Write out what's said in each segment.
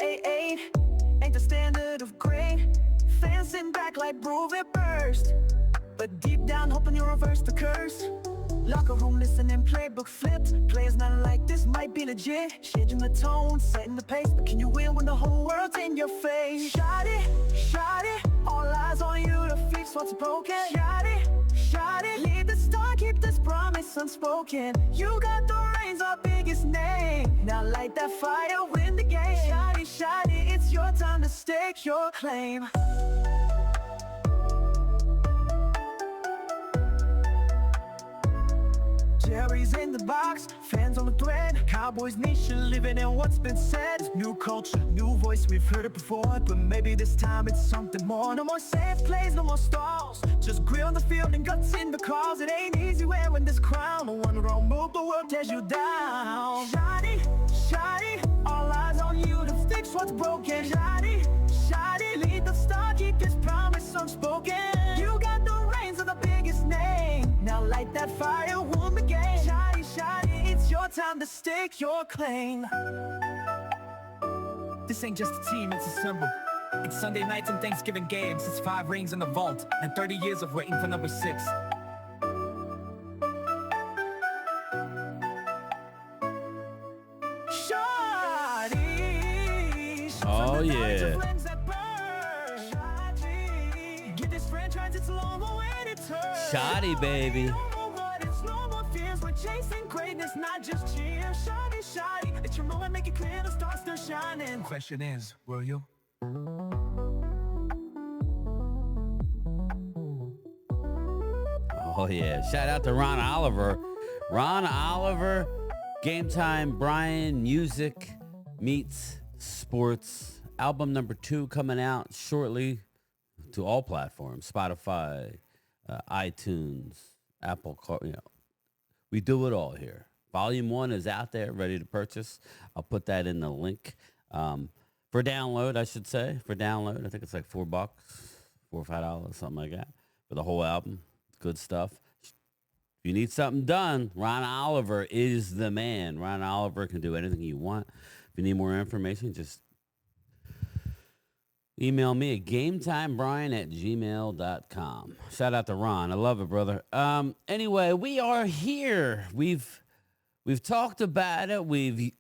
8 ain't the standard of great. Fans sitting back like bro, it burst. But deep down hoping you reverse the curse. Locker room listening, playbook flipped. Players not like this might be legit. Changing the tone, setting the pace. But can you win when the whole world's in your face? Shot it, all eyes on you to fix what's broken. Shot it, lead the star, keep this promise unspoken. You got the reins, our biggest name. Now light that fire, win the game. Shot it, it's your time to stake your claim. Jerry's in the box, fans on the thread. Cowboys nation living in what's been said. New culture, new voice, we've heard it before. But maybe this time it's something more. No more safe plays, no more stalls. Just grit on the field and guts in the calls. It ain't easy wearing this crown. No one wrong move, the world tears you down. Shot it, all eyes on you to fix what's broken. Shot it, lead the star, keep this promise unspoken. You got the reins of the biggest name. Now light that fire, won the game. Shot it, it's your time to stake your claim. This ain't just a team, it's a symbol. It's Sunday nights and Thanksgiving games. It's 5 rings in the vault and 30 years of waiting for number 6. Oh yeah. Shoddy, baby. Chasing greatness, not just cheer. Shoddy, it's your moment, make it clear the stars still shining. Question is, will you? Oh yeah. Shout out to Ron Oliver. Ron Oliver, Game Time Brian, music meets sports. Album number 2 coming out shortly to all platforms. Spotify, iTunes, Apple, we do it all here. Volume 1 is out there, ready to purchase. I'll put that in the link. For download, I should say. For download, I think it's like $4, $4 or $5, something like that. For the whole album. Good stuff. If you need something done, Ron Oliver is the man. Ron Oliver can do anything you want. If you need more information, just email me at gametimebrian@gmail.com. Shout out to Ron. I love it, brother. Anyway, we are here. We've talked about it. We've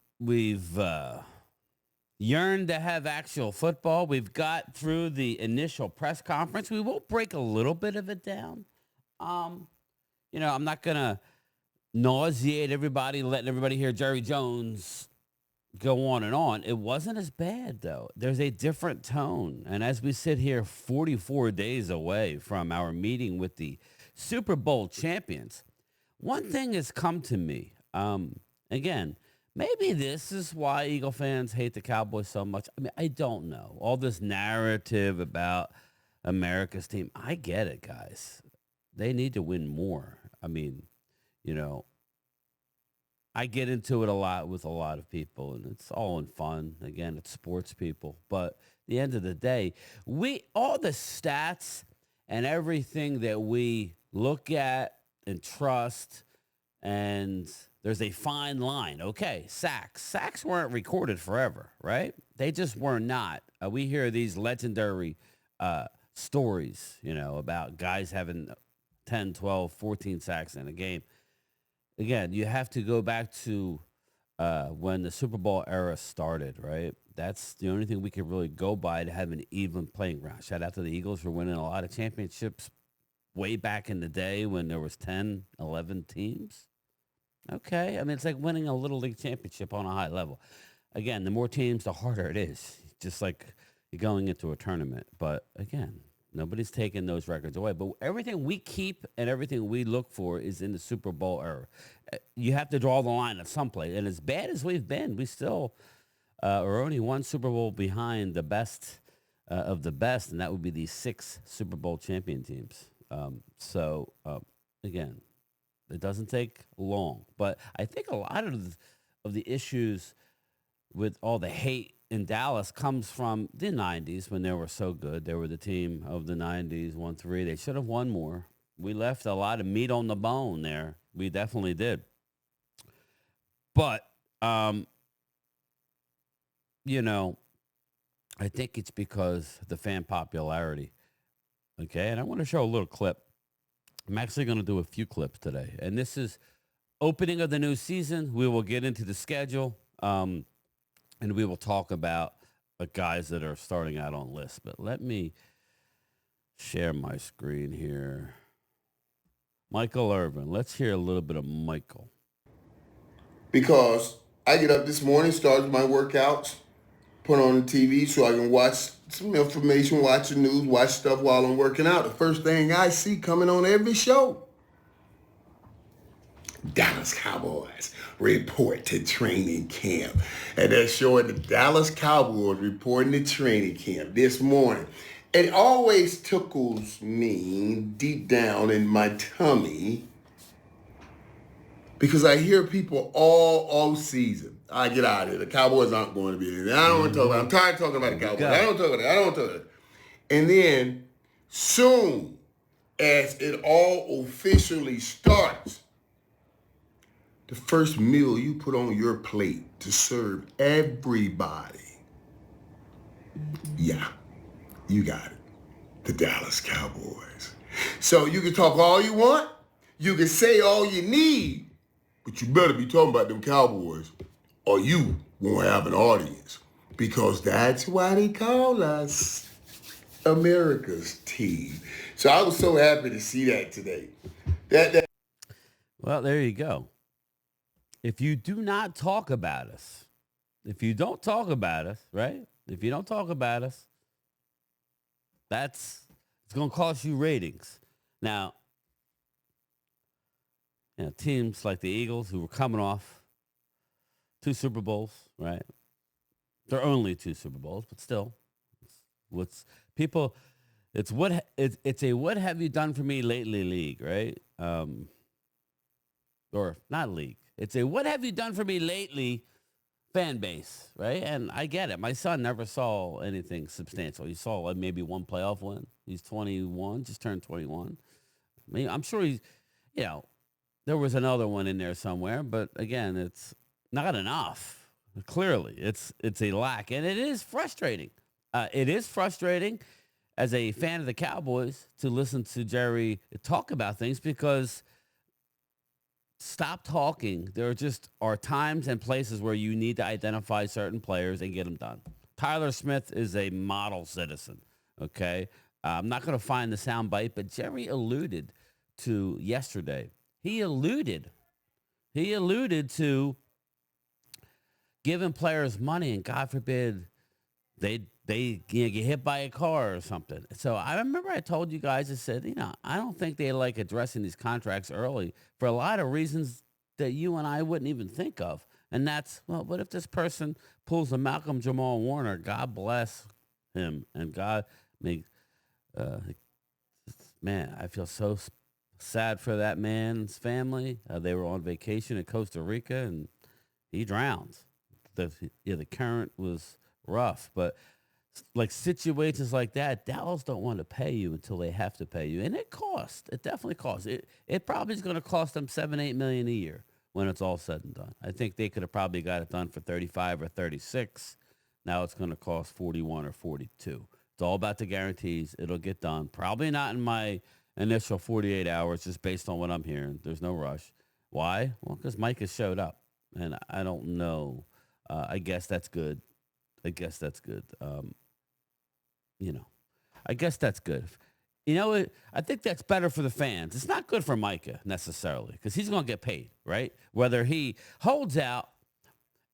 yearned to have actual football. We've got through the initial press conference. We will break a little bit of it down. I'm not gonna nauseate everybody, letting everybody hear Jerry Jones go on and on. It wasn't as bad, though. There's a different tone. And as we sit here 44 days away from our meeting with the Super Bowl champions, one thing has come to me. Again, maybe this is why Eagle fans hate the Cowboys so much. I mean, I don't know. All this narrative about America's team, I get it, guys. They need to win more. I mean, I get into it a lot with a lot of people, and it's all in fun. Again, it's sports people. But at the end of the day, all the stats and everything that we look at and trust, and there's a fine line. Okay, sacks. Sacks weren't recorded forever, right? They just were not. We hear these legendary stories, about guys having 10, 12, 14 sacks in a game. Again, you have to go back to when the Super Bowl era started, right? That's the only thing we can really go by to have an even playing ground. Shout out to the Eagles for winning a lot of championships way back in the day when there was 10, 11 teams. Okay, I mean, it's like winning a Little League championship on a high level. Again, the more teams, the harder it is, just like you're going into a tournament. But again, nobody's taking those records away. But everything we keep and everything we look for is in the Super Bowl era. You have to draw the line at some place. And as bad as we've been, we still are only one Super Bowl behind the best of the best, and that would be the 6 Super Bowl champion teams. Again, it doesn't take long. But I think a lot of the issues with all the hate in Dallas comes from the 90s when they were so good. They were the team of the 90s, won 3. They should have won more. We left a lot of meat on the bone there. We definitely did. But, I think it's because the fan popularity. Okay, and I want to show a little clip. I'm actually going to do a few clips today, and this is opening of the new season. We will get into the schedule, and we will talk about the guys that are starting out on lists. But let me share my screen here. Michael Irvin. Let's hear a little bit of Michael. Because I get up this morning, start my workouts, put on the TV so I can watch some information, watch the news, watch stuff while I'm working out. The first thing I see coming on every show, Dallas Cowboys report to training camp. And they're showing the Dallas Cowboys reporting to training camp this morning. It always tickles me deep down in my tummy because I hear people all season. I get out of here. The Cowboys aren't going to be there. I don't want to talk about it. I'm tired of talking about the Cowboys. I don't talk about it. I don't talk about it. And then soon as it all officially starts, the first meal you put on your plate to serve everybody, yeah, you got it. The Dallas Cowboys. So you can talk all you want. You can say all you need. But you better be talking about them Cowboys or you won't have an audience. Because that's why they call us America's team. So I was so happy to see that today. Well, there you go. If you do not talk about us, if you don't talk about us, right? If you don't talk about us, it's going to cost you ratings. Now, teams like the Eagles, who were coming off 2 Super Bowls, right? They're only 2 Super Bowls, but still, it's a what have you done for me lately league, right? Or not league. It's a what have you done for me lately fan base, right? And I get it. My son never saw anything substantial. He saw maybe one playoff win. He's 21, just turned 21. I mean, I'm sure there was another one in there somewhere, but again, it's not enough. Clearly, it's a lack, and it is frustrating. It is frustrating as a fan of the Cowboys to listen to Jerry talk about things because stop talking. There are times and places where you need to identify certain players and get them done. Tyler Smith is a model citizen, okay? I'm not going to find the sound bite, but Jerry alluded to yesterday. He alluded to giving players money, and God forbid they get hit by a car or something. So I remember I told you guys, I said, I don't think they like addressing these contracts early for a lot of reasons that you and I wouldn't even think of. And that's, well, what if this person pulls a Malcolm Jamal Warner? God bless him. And God may, man, I feel so sad for that man's family. They were on vacation in Costa Rica and he drowned. The current was rough, but like situations like that, Dallas don't want to pay you until they have to pay you. And it costs. It definitely costs. It probably is going to cost them $7-8 million a year when it's all said and done. I think they could have probably got it done for 35 or 36. Now it's going to cost 41 or 42. It's all about the guarantees. It'll get done. Probably not in my initial 48 hours, just based on what I'm hearing. There's no rush. Why? Well, because Mike has showed up, and I don't know. I guess that's good. I guess that's good. I guess that's good. I think that's better for the fans. It's not good for Micah necessarily because he's going to get paid, right? Whether he holds out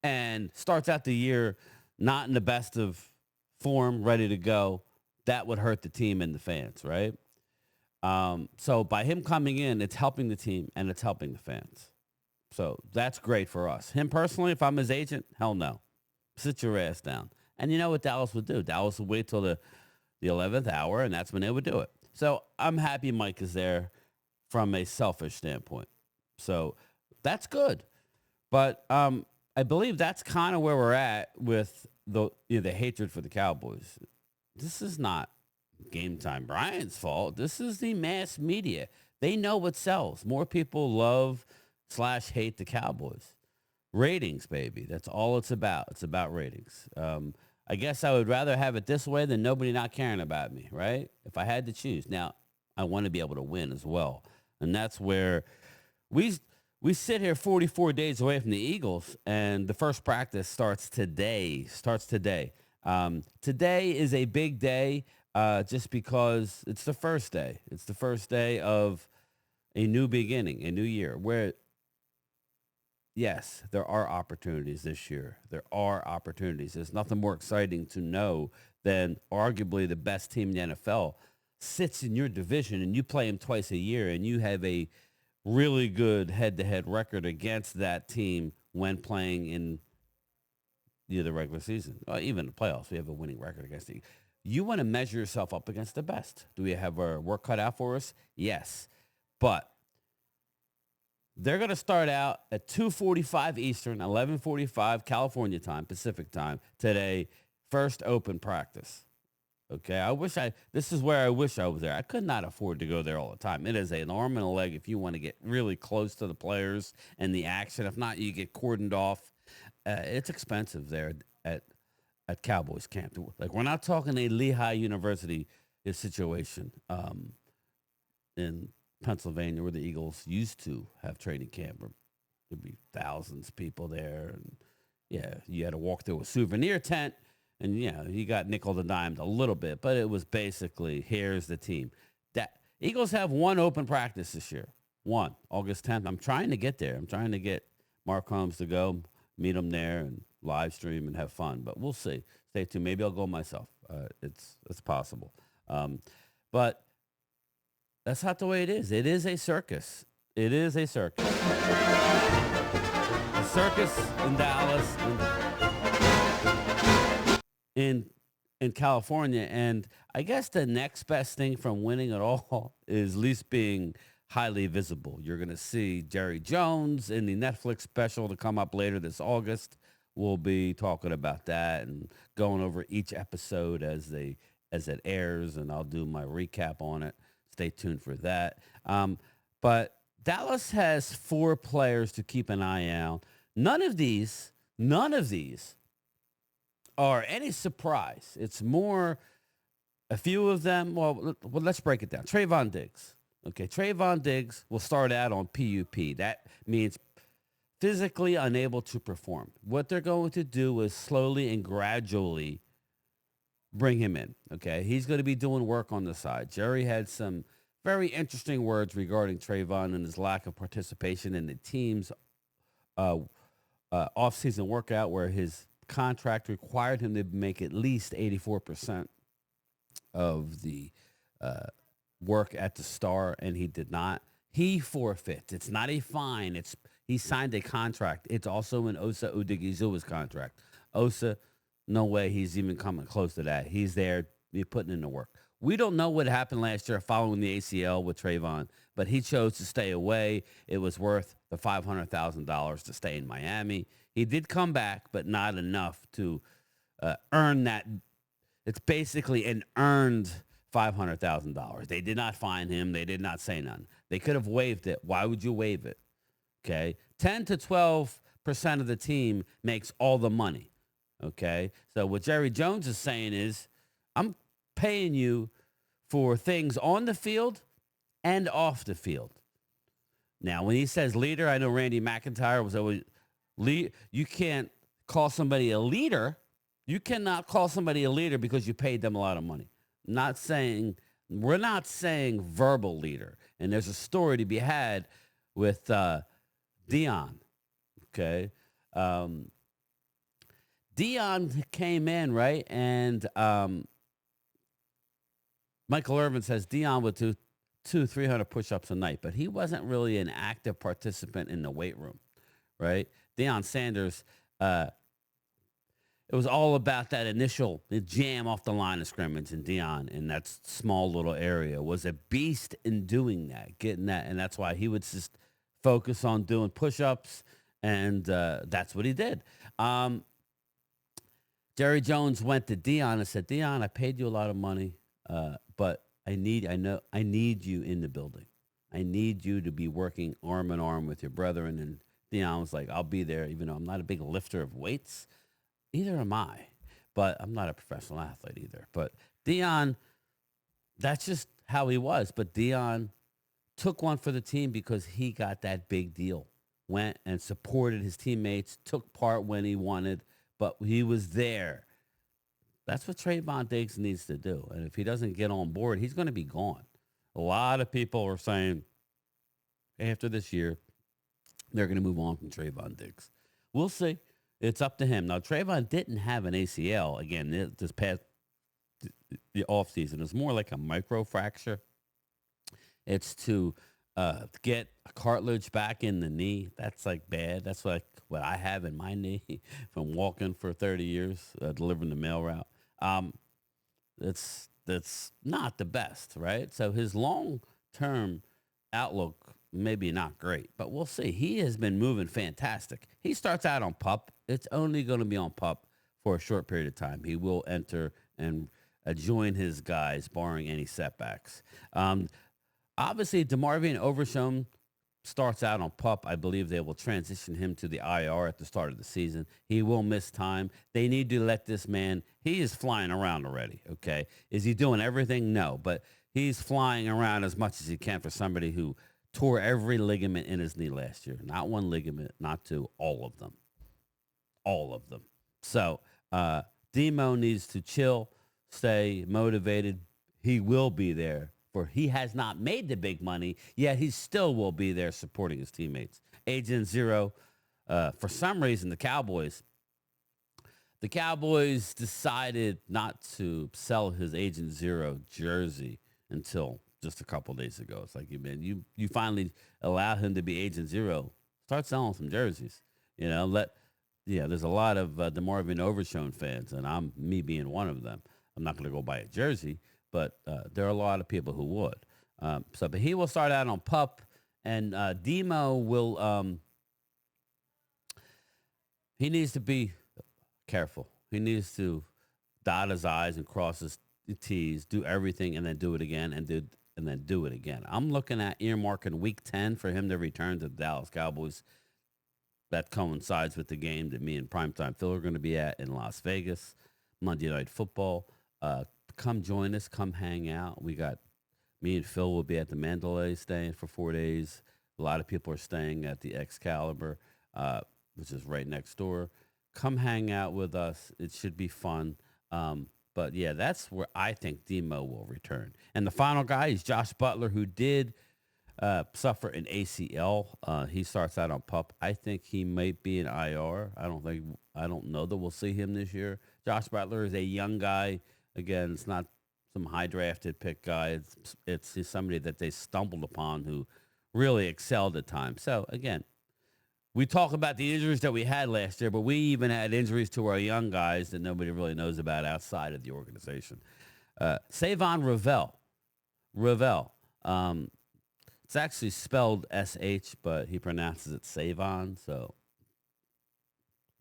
and starts out the year not in the best of form, ready to go, that would hurt the team and the fans, right? So by him coming in, it's helping the team and it's helping the fans. So that's great for us. Him personally, if I'm his agent, hell no. Sit your ass down. And you know what Dallas would do? Dallas would wait till the 11th hour, and that's when they would do it. So I'm happy Mike is there from a selfish standpoint. So that's good. But I believe that's kind of where we're at with the hatred for the Cowboys. This is not Game Time Brian's fault. This is the mass media. They know what sells. More people love/hate the Cowboys. Ratings, baby. That's all it's about. It's about ratings. I guess I would rather have it this way than nobody not caring about me, right? If I had to choose. Now, I want to be able to win as well. And that's where we we sit here 44 days away from the Eagles, and the first practice starts today. Today is a big day just because it's the first day. It's the first day of a new beginning, a new year, where yes, there are opportunities this year. There are opportunities. There's nothing more exciting to know than arguably the best team in the NFL sits in your division and you play them twice a year and you have a really good head-to-head record against that team when playing in the regular season or even the playoffs. We have a winning record against the. You want to measure yourself up against the best. Do we have our work cut out for us? Yes. But they're going to start out at 2:45 Eastern, 11:45 California time, Pacific time today, first open practice. Okay, this is where I wish I was there. I could not afford to go there all the time. It is an arm and a leg if you want to get really close to the players and the action. If not, you get cordoned off. It's expensive there at Cowboys camp. Like, we're not talking a Lehigh University situation in Pennsylvania where the Eagles used to have training camp. There'd be thousands of people there. And yeah, you had to walk through a souvenir tent. And, you got nickel and dimed a little bit, but it was basically, here's the team. That Eagles have one open practice this year. One, August 10th. I'm trying to get there. I'm trying to get Mark Holmes to go, meet him there and live stream and have fun. But we'll see. Stay tuned. Maybe I'll go myself. It's possible. But that's not the way it is. It is a circus. It is a circus. A circus in Dallas. In California, and I guess the next best thing from winning it all is at least being highly visible. You're going to see Jerry Jones in the Netflix special to come up later this August. We'll be talking about that and going over each episode as it airs, and I'll do my recap on it. Stay tuned for that. But Dallas has 4 players to keep an eye out. None of these are any surprise. It's more a few of them. Well, let's break it down. Trayvon Diggs. Okay, Trayvon Diggs will start out on PUP. That means physically unable to perform. What they're going to do is slowly and gradually bring him in. Okay, he's going to be doing work on the side. Jerry had some very interesting words regarding Trayvon and his lack of participation in the team's off-season workout, where his contract required him to make at least 84% of the work at the Star, and he did not. He forfeits. It's not a fine. He signed a contract. It's also in Osa Odighizuwa's contract. Osa, no way he's even coming close to that. He's there, putting in the work. We don't know what happened last year following the ACL with Trayvon, but he chose to stay away. It was worth the $500,000 to stay in Miami. He did come back, but not enough to earn that. It's basically an earned $500,000. They did not fine him. They did not say none. They could have waived it. Why would you waive it? Okay. 10 to 12% of the team makes all the money. Okay. So what Jerry Jones is saying is, I'm paying you for things on the field and off the field. Now, when he says leader, I know Randy McIntyre was always you can't call somebody a leader. You cannot call somebody a leader because you paid them a lot of money. We're not saying verbal leader. And there's a story to be had with Dion. Okay. Dion came in, right? And Michael Irvin says Dion would do 300 push-ups a night, but he wasn't really an active participant in the weight room, right? Deion Sanders, it was all about that initial jam off the line of scrimmage, and Deion in that small little area was a beast in doing that, getting that, and that's why he would just focus on doing push-ups, and that's what he did. Jerry Jones went to Deion and said, Deion, I paid you a lot of money, but I need you in the building. I need you to be working arm in arm with your brethren. And Deion was like, I'll be there, even though I'm not a big lifter of weights. Either am I. but I'm not a professional athlete either. But Dion, that's just how he was. But Dion took one for the team because he got that big deal. Went and supported his teammates, took part when he wanted, but he was there. That's what Trayvon Diggs needs to do. And if he doesn't get on board, he's going to be gone. A lot of people are saying after this year, they're going to move on from Trayvon Diggs. We'll see. It's up to him. Now, Trayvon didn't have an ACL, again, this past the offseason. It's more like a microfracture. It's to get a cartilage back in the knee. That's like bad. That's like what I have in my knee from walking for 30 years, delivering the mail route. That's not the best, right? So his long-term outlook maybe not great, but we'll see. He has been moving fantastic. He starts out on PUP. It's only going to be on PUP for a short period of time. He will enter and join his guys, barring any setbacks. Obviously, DeMarvion Overshown starts out on PUP. I believe they will transition him to the IR at the start of the season. He will miss time. They need to let this man, he is flying around already, okay? Is he doing everything? No, but he's flying around as much as he can for somebody who tore every ligament in his knee last year. Not one ligament, not two, all of them. All of them. So Demo needs to chill, stay motivated. He will be there. For he has not made the big money, yet he still will be there supporting his teammates. Agent Zero, for some reason, the Cowboys decided not to sell his Agent Zero jersey until just a couple days ago. It's like, man, you finally allow him to be Agent Zero. Start selling some jerseys. There's a lot of DeMarvion Overshown fans, and me being one of them. I'm not going to go buy a jersey, but there are a lot of people who would. But he will start out on PUP, and Demo will. He needs to be careful. He needs to dot his I's and cross his T's, do everything, and then do it again, and then do it again. I'm looking at earmarking Week 10 for him to return to the Dallas Cowboys. That coincides with the game that me and Primetime Phil are going to be at in Las Vegas, Monday Night Football. Come join us. Come hang out. Me and Phil will be at the Mandalay staying for 4 days. A lot of people are staying at the Excalibur, which is right next door. Come hang out with us. It should be fun. But yeah, that's where I think Demo will return. And the final guy is Josh Butler, who did suffer an ACL. He starts out on PUP. I think he might be an IR. I don't know that we'll see him this year. Josh Butler is a young guy. Again, it's not some high drafted pick guy. It's somebody that they stumbled upon who really excelled at times. So again, we talk about the injuries that we had last year, but we even had injuries to our young guys that nobody really knows about outside of the organization. Savon Ravel. It's actually spelled S-H, but he pronounces it Savon. So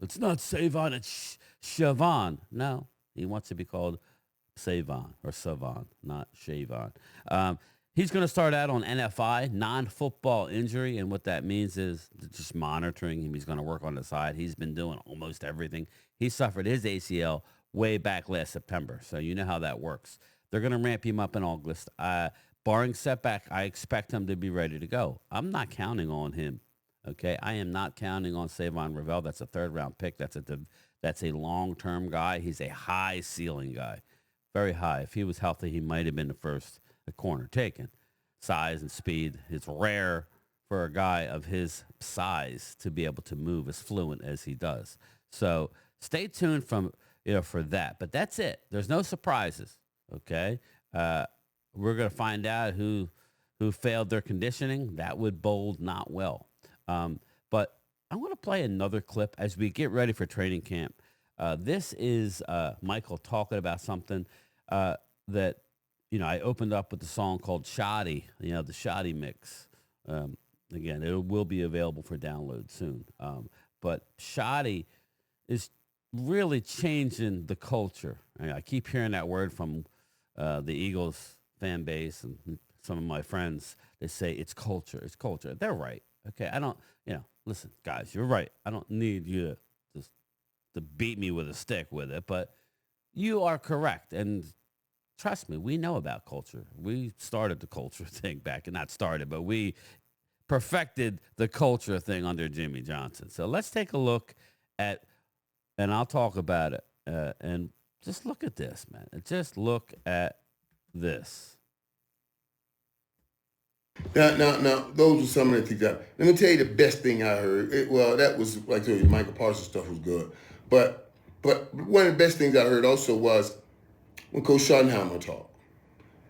it's not Savon, it's Shavon. No, he wants to be called Savon or Savon, not Shavon. He's going to start out on NFI, non-football injury, and what that means is just monitoring him. He's going to work on the side. He's been doing almost everything. He suffered his ACL way back last September, so you know how that works. They're going to ramp him up in August. Barring setback, I expect him to be ready to go. I'm not counting on him, okay? I am not counting on Savon Ravel. That's a third-round pick. That's a long-term guy. He's a high-ceiling guy. Very high. If he was healthy, he might have been the first corner taken. Size and speed. It's rare for a guy of his size to be able to move as fluent as he does. So stay tuned for that. But that's it. There's no surprises. Okay. We're going to find out who failed their conditioning. That would bode not well. But I'm going to play another clip as we get ready for training camp. This is Michael talking about something that, I opened up with the song called Shoddy, the Shoddy mix. Again, it will be available for download soon. But Shoddy is really changing the culture. I keep hearing that word from the Eagles fan base and some of my friends. They say it's culture. It's culture. They're right. Okay. I don't, listen, guys, you're right. I don't need you to beat me with a stick with it, but You are correct. And trust me, we know about culture. We started the culture thing back, and not started, but we perfected the culture thing under Jimmy Johnson. So let's take a look at, and I'll talk about it. And just look at this, man. Just look at this. Now, those are some of the things. Let me tell you the best thing I heard. Well, that was, like I told you, Michael Parsons stuff was good. But one of the best things I heard also was when Coach Schottenheimer talked.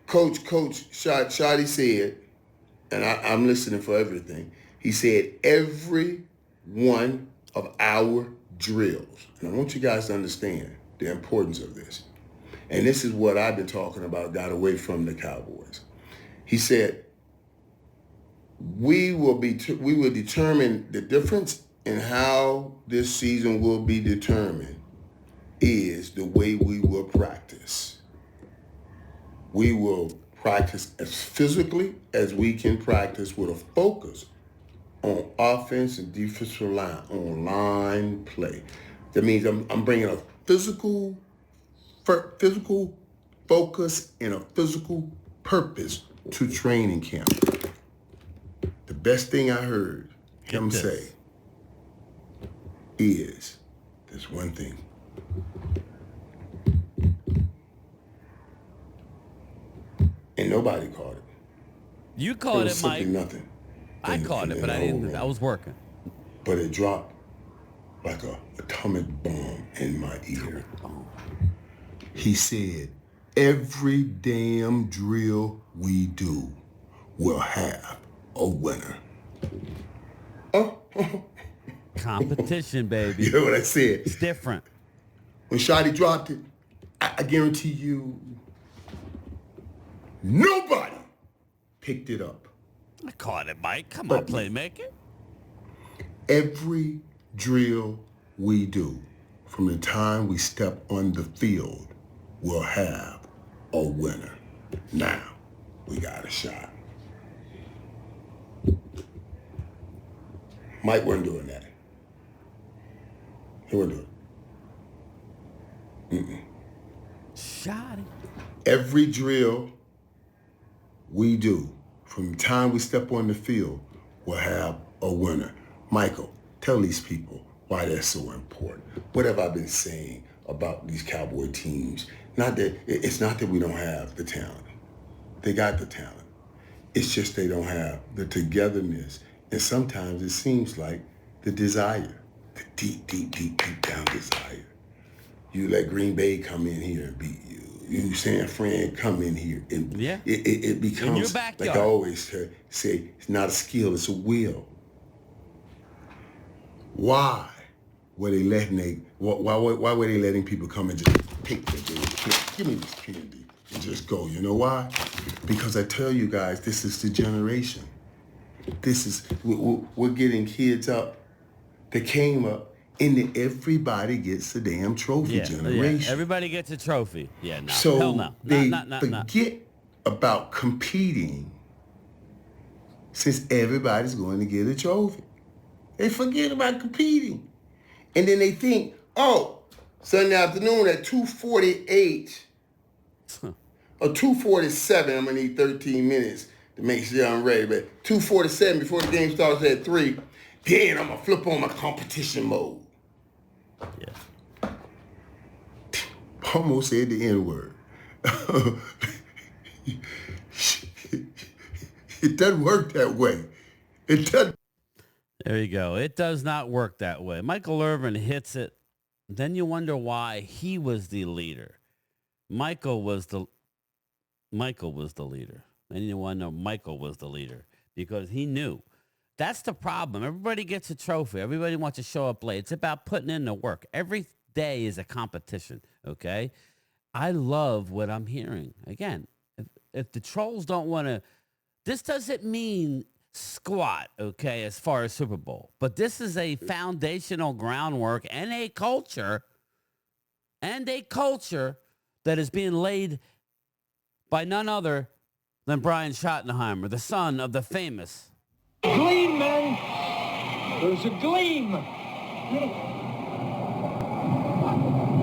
Coach Shotty said, and I'm listening for everything, he said every one of our drills, and I want you guys to understand the importance of this, and this is what I've been talking about, got away from the Cowboys. He said, we will determine the difference in how this season will be determined is the way we will practice. We will practice as physically as we can practice with a focus on offense and defensive line, on line play. That means I'm bringing a physical focus and a physical purpose to training camp. The best thing I heard him say is this one thing. And nobody caught it. You caught it, Mike. Nothing. I caught it, but I didn't. I was working. But it dropped like an atomic bomb in my ear. He said, every damn drill we do will have a winner. Oh. Competition, baby. You know what I said? It's different. When Shotty dropped it, I guarantee you, nobody picked it up. I caught it, Mike. Come on, playmaker. Every drill we do, from the time we step on the field, will have a winner. Now, we got a shot. Mike wasn't doing that. He wasn't doing it. Shot it. Every drill we do, from the time we step on the field, will have a winner. Michael, tell these people why that's so important. What have I been saying about these Cowboy teams? It's not that we don't have the talent. They got the talent. It's just they don't have the togetherness. And sometimes it seems like the desire, the deep down desire. You let Green Bay come in here and beat you. You San Fran come in here and it becomes, like I always say, it's not a skill, it's a will. Why were they why were they letting people come and just pick the day? Give me this candy and just go. You know why? Because I tell you guys, this is the generation. We're getting kids up that came up and everybody gets a damn trophy generation. Yeah. Everybody gets a trophy. Yeah, no. So hell no. They forget about competing since everybody's going to get a trophy. They forget about competing. And then they think, oh, Sunday afternoon at 2:48 or 2:47, I'm going to need 13 minutes to make sure I'm ready. But 2:47 before the game starts at 3, then I'm going to flip on my competition mode. Yeah. Almost said the N-word. It doesn't work that way. It doesn't. There you go. It does not work that way. Michael Irvin hits it. Then you wonder why he was the leader. Michael was the leader. Then you wonder Michael was the leader because he knew. That's the problem. Everybody gets a trophy. Everybody wants to show up late. It's about putting in the work. Every day is a competition, okay? I love what I'm hearing. Again, if the trolls don't want to, this doesn't mean squat, okay, as far as Super Bowl. But this is a foundational groundwork and a culture that is being laid by none other than Brian Schottenheimer, the son of the famous. Gleam, man. There's a gleam.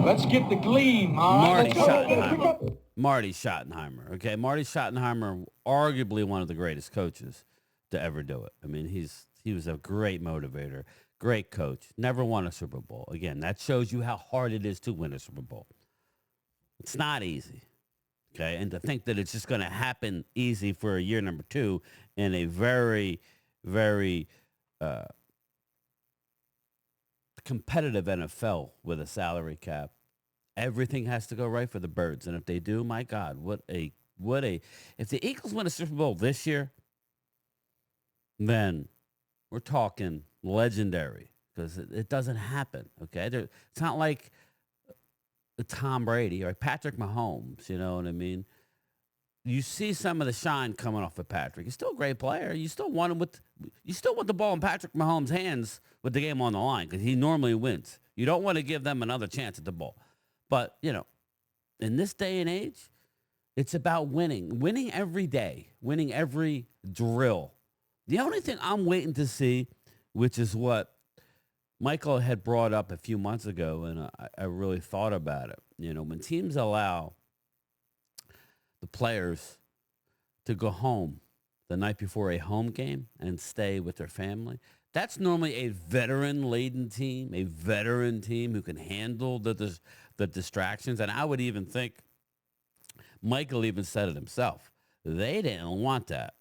Let's get the gleam, all right? Marty Let's go. Pick Schottenheimer. up. Marty Schottenheimer. Okay, Marty Schottenheimer, arguably one of the greatest coaches to ever do it. I mean, he was a great motivator, great coach. Never won a Super Bowl. Again, that shows you how hard it is to win a Super Bowl. It's not easy. Okay, and to think that it's just going to happen easy for a year number 2 in a very, very competitive NFL with a salary cap. Everything has to go right for the Birds, and if they do, my God, what a if the Eagles win a Super Bowl this year, then we're talking legendary, because it doesn't happen. Okay, it's not like Tom Brady or Patrick Mahomes. You know what I mean? You see some of the shine coming off of Patrick. He's still a great player. You still want the ball in Patrick Mahomes' hands with the game on the line, because he normally wins. You don't want to give them another chance at the ball. But, in this day and age, it's about winning every day, winning every drill. The only thing I'm waiting to see, which is what Michael had brought up a few months ago, and I really thought about it. When teams allow the players to go home the night before a home game and stay with their family, that's normally a veteran-laden team, a veteran team who can handle the distractions. And I would even think, Michael even said it himself, they didn't want that.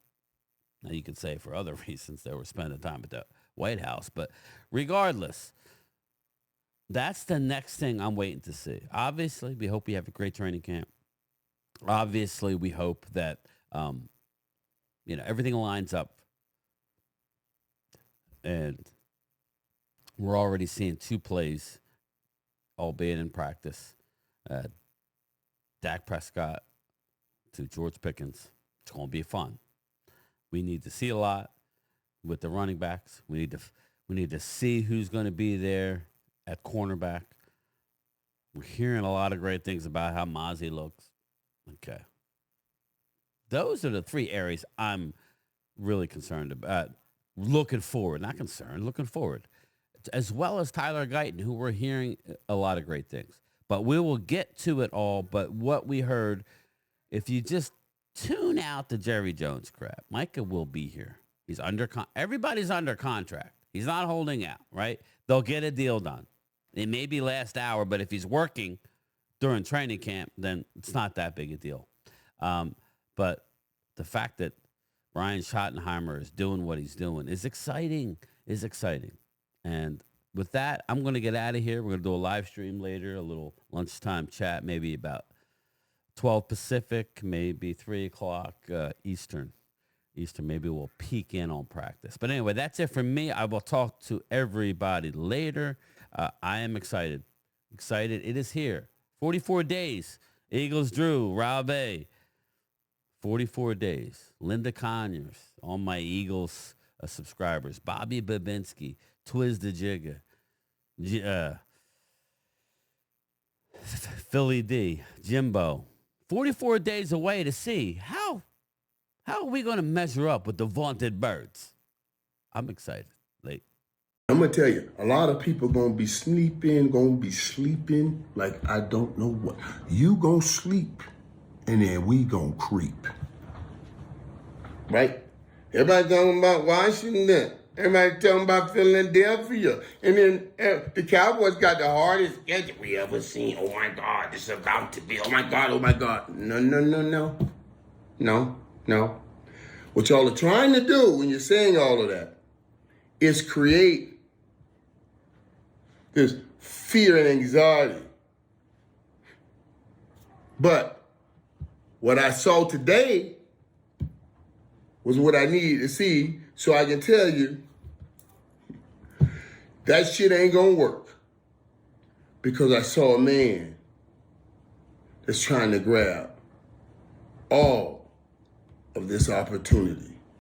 Now, you could say for other reasons they were spending time at the White House, but regardless, that's the next thing I'm waiting to see. Obviously, we hope we have a great training camp. Obviously, we hope that everything lines up, and we're already seeing 2 plays, albeit in practice. Dak Prescott to George Pickens. It's going to be fun. We need to see a lot with the running backs. We need to see who's going to be there at cornerback. We're hearing a lot of great things about how Mozzie looks. Okay. Those are the 3 areas I'm really concerned about. Looking forward. Not concerned, looking forward. As well as Tyler Guyton, who we're hearing a lot of great things. But we will get to it all. But what we heard, if you just tune out the Jerry Jones crap, Micah will be here. He's everybody's under contract. He's not holding out, right? They'll get a deal done. It may be last hour, but if he's working during training camp, then it's not that big a deal. But the fact that Brian Schottenheimer is doing what he's doing is exciting, And with that, I'm going to get out of here. We're going to do a live stream later, a little lunchtime chat, maybe about 12 Pacific, maybe 3 o'clock Eastern. Maybe we'll peek in on practice. But anyway, that's it from me. I will talk to everybody later. I am excited. It is here. 44 days. Eagles Drew, Rob A. 44 days. Linda Conyers, all my Eagles subscribers. Bobby Babinski, Twiz the Jigger, Philly D, Jimbo. 44 days away to see how are we going to measure up with the vaunted Birds. I'm excited. I'm going to tell you, a lot of people going to be sleeping like I don't know what. You going to sleep, and then we going to creep. Right? Everybody talking about Washington. Everybody talking about Philadelphia. And then the Cowboys got the hardest schedule we ever seen. Oh, my God, this is about to be. Oh, my God. No. What y'all are trying to do when you're saying all of that is create this fear and anxiety. But what I saw today was what I needed to see, so I can tell you that shit ain't gonna work, because I saw a man that's trying to grab all of this opportunity.